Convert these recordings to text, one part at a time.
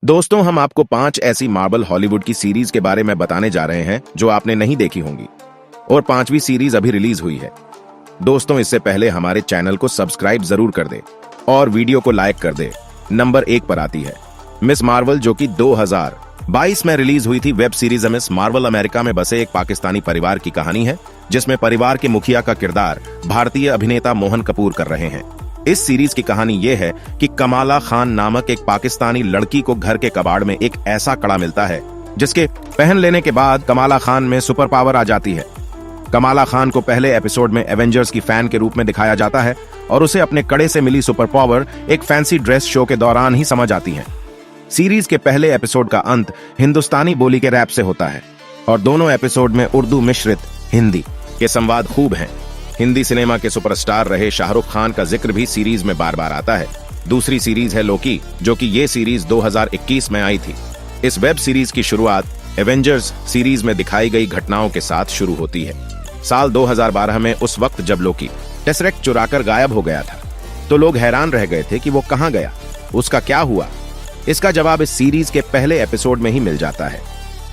दोस्तों, हम आपको 5 ऐसी मार्वल हॉलीवुड की सीरीज के बारे में बताने जा रहे हैं जो आपने नहीं देखी होंगी और 5वीं सीरीज अभी रिलीज हुई है। दोस्तों, इससे पहले हमारे चैनल को सब्सक्राइब जरूर कर दे और वीडियो को लाइक कर दे। नंबर 1 पर आती है मिस मार्वल, जो कि 2022 में रिलीज हुई थी। Web series miss Marvel America में बसे एक पाकिस्तानी परिवार की कहानी है, जिसमें परिवार के मुखिया का किरदार भारतीय अभिनेता मोहन कपूर कर रहे हैं। इस सीरीज की कहानी यह है कि कमाला खान नामक एक पाकिस्तानी लड़की को घर के कबाड़ में एक ऐसा कड़ा मिलता है जिसके पहन लेने के बाद कमाला खान में सुपर पावर आ जाती है। कमाला खान को पहले एपिसोड में एवेंजर्स की फैन के रूप में दिखाया जाता है और उसे अपने कड़े से मिली सुपर पावर एक फैंसी ड्रेस शो के दौरान ही समझ आती है। सीरीज के पहले एपिसोड का अंत हिंदुस्तानी बोली के रैप से होता है और दोनों एपिसोड में उर्दू मिश्रित हिंदी के संवाद खूब हैं। हिंदी सिनेमा के सुपरस्टार रहे शाहरुख खान का जिक्र भी सीरीज में बार बार आता है। दूसरी सीरीज है लोकी, जो कि ये सीरीज 2021 में आई थी। इस वेब सीरीज की शुरुआत एवेंजर्स सीरीज में दिखाई गई घटनाओं के साथ शुरू होती है। साल 2012 में, उस वक्त जब लोकी टेसरेक्ट चुराकर गायब हो गया था, तो लोग हैरान रह गए थे कि वो कहां गया, उसका क्या हुआ। इसका जवाब इस सीरीज के पहले एपिसोड में ही मिल जाता है।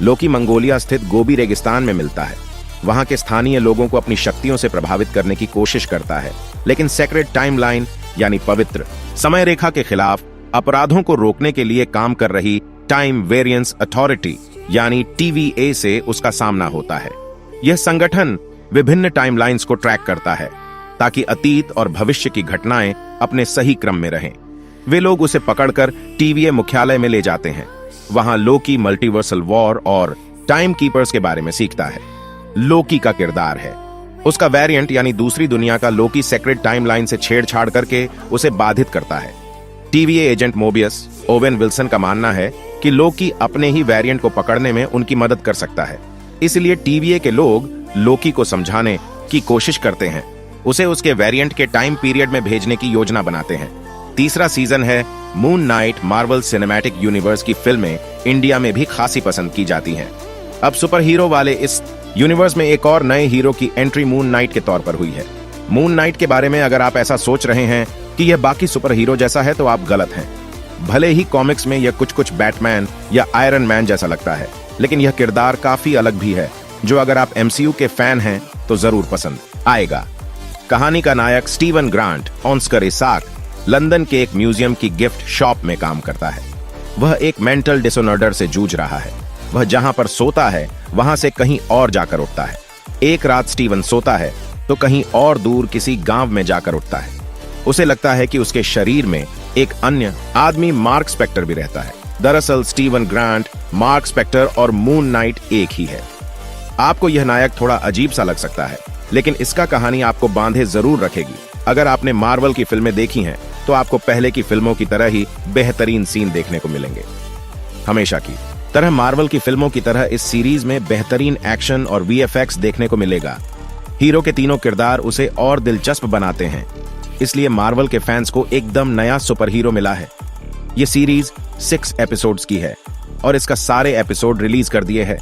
लोकी मंगोलिया स्थित गोबी रेगिस्तान में मिलता है। वहां के स्थानीय लोगों को अपनी शक्तियों से प्रभावित करने की कोशिश करता है, लेकिन सेक्रेड टाइमलाइन यानी पवित्र समय रेखा के खिलाफ अपराधों को रोकने के लिए काम कर रही टाइम वेरिएंस अथॉरिटी यानी TVA से उसका सामना होता है। यह संगठन विभिन्न टाइमलाइंस को ट्रैक करता है ताकि अतीत और भविष्य की घटनाएं अपने सही क्रम में रहें। वे लोग उसे पकड़कर TVA मुख्यालय में ले जाते हैं। वहां लोकी मल्टीवर्सल वॉर और टाइम कीपर्स के बारे में सीखता है। लोकी का किरदार है, उसका वेरिएंट यानी दूसरी दुनिया का लोकी सेक्रेड टाइमलाइन से छेड़छाड़ करके उसे बाधित करता है। TVA agent Mobius Owen Wilson का मानना है कि लोकी अपने ही वेरिएंट को पकड़ने में उनकी मदद कर सकता है। इसलिए TVA के लोग लोकी को समझाने की कोशिश करते हैं, उसे उसके वेरिएंट के टाइम पीरियड में भेजने की योजना बनाते हैं। तीसरा सीजन है moon night. Marvel cinematic universe की फिल्में इंडिया में भी खासी पसंद की जाती हैं। अब सुपर हीरो वाले इस यूनिवर्स में एक और नए हीरो की एंट्री मून नाइट के तौर पर हुई है। मून नाइट के बारे में अगर आप ऐसा सोच रहे हैं कि यह बाकी सुपर हीरो जैसा है, तो आप गलत हैं। भले ही कॉमिक्स में यह कुछ बैटमैन या आयरन मैन जैसा लगता है, लेकिन यह किरदार काफी अलग भी है, जो अगर आप MCU के फैन हैं तो जरूर पसंद आएगा। कहानी का नायक Steven Grant Oscar Isaac London के एक म्यूजियम की गिफ्ट शॉप में काम करता है। वह एक मेंटल डिसऑर्डर से जूझ रहा है। वह जहां पर सोता है वहां से कहीं और जाकर उठता है। एक रात स्टीवन सोता है तो कहीं और दूर किसी गांव में जाकर उठता है। उसे लगता है कि उसके शरीर में एक अन्य आदमी मार्क स्पेक्टर भी रहता है। दरअसल स्टीवन ग्रांट, मार्क स्पेक्टर और मून नाइट एक ही है। आपको यह नायक थोड़ा अजीब सा लग सकता है, लेकिन इसका कहानी आपको बांधे जरूर रखेगी। अगर आपने मार्वल की फिल्में देखी हैं तो आपको पहले की फिल्मों की तरह ही बेहतरीन सीन देखने को मिलेंगे। हमेशा की तरह मार्वल की फिल्मों की तरह इस सीरीज में बेहतरीन एक्शन और VFX देखने को मिलेगा। हीरो के तीनों किरदार उसे और दिलचस्प बनाते हैं, इसलिए मार्वल के फैंस को एकदम नया सुपर हीरो मिला है। यह सीरीज 6 एपिसोड्स की है और इसका सारे एपिसोड रिलीज कर दिए हैं।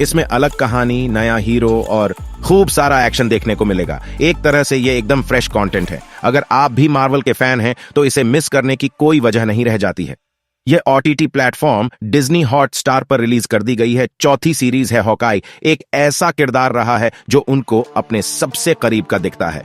इसमें अलग कहानी, नया हीरो और खूब सारा एक्शन देखने को मिलेगा। एक तरह से यह एकदम फ्रेश कंटेंट है। अगर आप भी मार्वल के फैन हैं तो इसे मिस करने की कोई वजह नहीं रह जाती है। यह OTT प्लेटफॉर्म डिज्नी हॉटस्टार पर रिलीज कर दी गई है। चौथी सीरीज है हॉकाई। एक ऐसा किरदार रहा है जो उनको अपने सबसे करीब का दिखता है।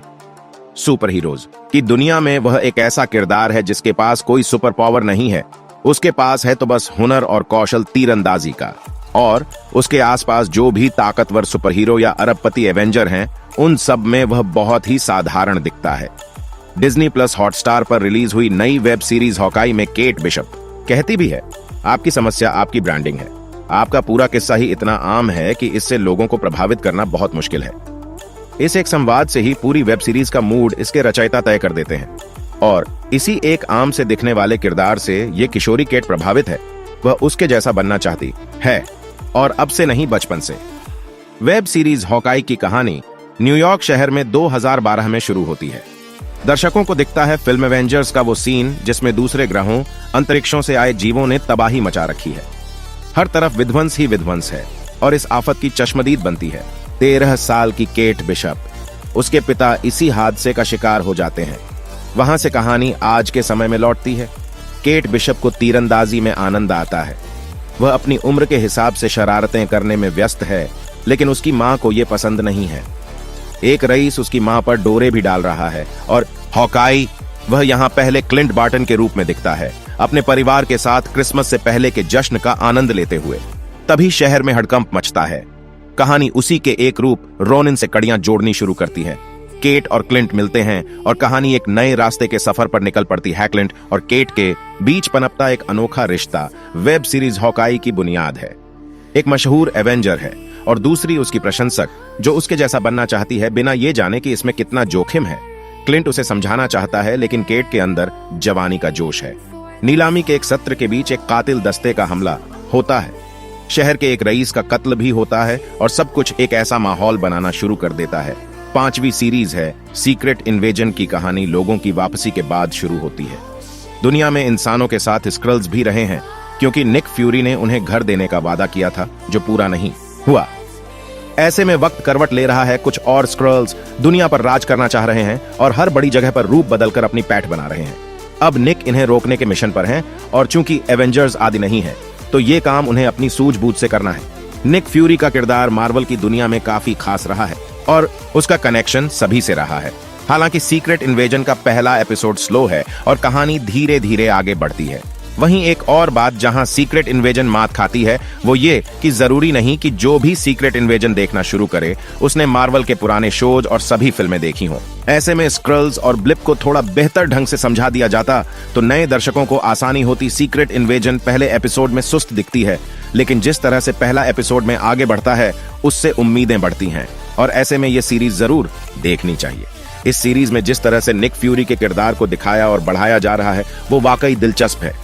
सुपर हीरोज की दुनिया में वह एक ऐसा किरदार है जिसके पास कोई सुपर पावर नहीं है। उसके पास है तो बस हुनर और कौशल तीरंदाजी का, और उसके आसपास जो भी ताकतवर सुपर हीरो या अरबपति एवेंजर हैं, उन सब में वह बहुत ही साधारण दिखता है। डिज्नी प्लस हॉटस्टार पर रिलीज हुई नई वेब सीरीज हॉकाई में केट बिशप कहती भी है, आपकी समस्या आपकी ब्रांडिंग है। आपका पूरा किस्सा ही इतना आम है कि इससे लोगों को प्रभावित करना बहुत मुश्किल है। इस एक संवाद से ही पूरी वेब सीरीज का मूड इसके रचयिता तय कर देते हैं, और इसी एक आम से दिखने वाले किरदार से ये किशोरी केट प्रभावित है। वह उसके जैसा बनना चाहती है, और अब से नहीं, बचपन से। वेब सीरीज हॉकाई की कहानी न्यूयॉर्क शहर में 2012 में शुरू होती है। दर्शकों को दिखता है फिल्म एवेंजर्स का वो सीन जिसमें दूसरे ग्रहों, अंतरिक्षों से आए जीवों ने तबाही मचा रखी है। हर तरफ विध्वंस ही विध्वंस है और इस आफत की चश्मदीद बनती है 13 साल की केट बिशप। उसके पिता इसी हादसे का शिकार हो जाते हैं। वहां से कहानी आज के समय में लौटती है। केट बिशप को तीरंदाजी में आनंद आता है। वह अपनी उम्र के हिसाब से शरारतें करने में व्यस्त है, लेकिन उसकी मां को यह पसंद नहीं है। एक रईस उसकी मां पर डोरे भी डाल रहा है और हॉकाई, वह यहां पहले क्लिंट बार्टन के रूप में दिखता है, अपने परिवार के साथ क्रिसमस से पहले के जश्न का आनंद लेते हुए। तभी शहर में हड़कंप मचता है। कहानी उसी के एक रूप रोनिन से कड़ियां जोड़नी शुरू करती है। केट और क्लिंट मिलते हैं और कहानी एक नए रास्ते के सफर पर निकल पड़ती है। क्लिंट और केट के बीच पनपता एक अनोखा रिश्ता वेब सीरीज हॉकाई की बुनियाद है। एक मशहूर एवेंजर है और दूसरी उसकी प्रशंसक, जो उसके जैसा बनना चाहती है बिना ये जाने कि इसमें कितना जोखिम है। क्लिंट उसे समझाना चाहता है, लेकिन केट के अंदर जवानी का जोश है। नीलामी के एक सत्र के बीच एक कातिल दस्ते का हमला होता है। शहर के एक रईस का कत्ल भी होता है और सब कुछ एक ऐसा माहौल बनाना शुरू कर देता है। 5वीं सीरीज है सीक्रेट इन्वेजन की कहानी लोगों की वापसी के बाद शुरू होती है। दुनिया में इंसानों के साथ स्क्रल्स भी रहे हैं, क्योंकि निक फ्यूरी ने उन्हें घर देने का वादा किया था जो पूरा नहीं हुआ। ऐसे में वक्त करवट ले रहा है। कुछ और स्क्रल्स दुनिया पर राज करना चाह रहे हैं और हर बड़ी जगह पर रूप बदलकर अपनी पैठ बना रहे हैं। अब निक इन्हें रोकने के मिशन पर हैं और चूंकि एवेंजर्स आदि नहीं है, तो ये काम उन्हें अपनी सूझबूझ से करना है। निक फ्यूरी का किरदार मार्वल की दुनिया में काफी खास रहा है और उसका कनेक्शन सभी से रहा है। हालांकि सीक्रेट इन्वेजन का पहला एपिसोड स्लो है और कहानी धीरे धीरे आगे बढ़ती है। वहीं एक और बात जहां सीक्रेट इन्वेजन मात खाती है, वो ये कि जरूरी नहीं कि जो भी सीक्रेट इन्वेजन देखना शुरू करे उसने मार्वल के पुराने शोज और सभी फिल्में देखी हों। ऐसे में स्क्रल्स और ब्लिप को थोड़ा बेहतर ढंग से समझा दिया जाता तो नए दर्शकों को आसानी होती। सीक्रेट इन्वेजन पहले एपिसोड में सुस्त दिखती है, लेकिन जिस तरह से पहला एपिसोड में आगे बढ़ता है उससे उम्मीदें बढ़ती हैं और ऐसे में ये सीरीज जरूर देखनी चाहिए। इस सीरीज में जिस तरह से निक फ्यूरी के किरदार को दिखाया और बढ़ाया जा रहा है वो वाकई दिलचस्प है।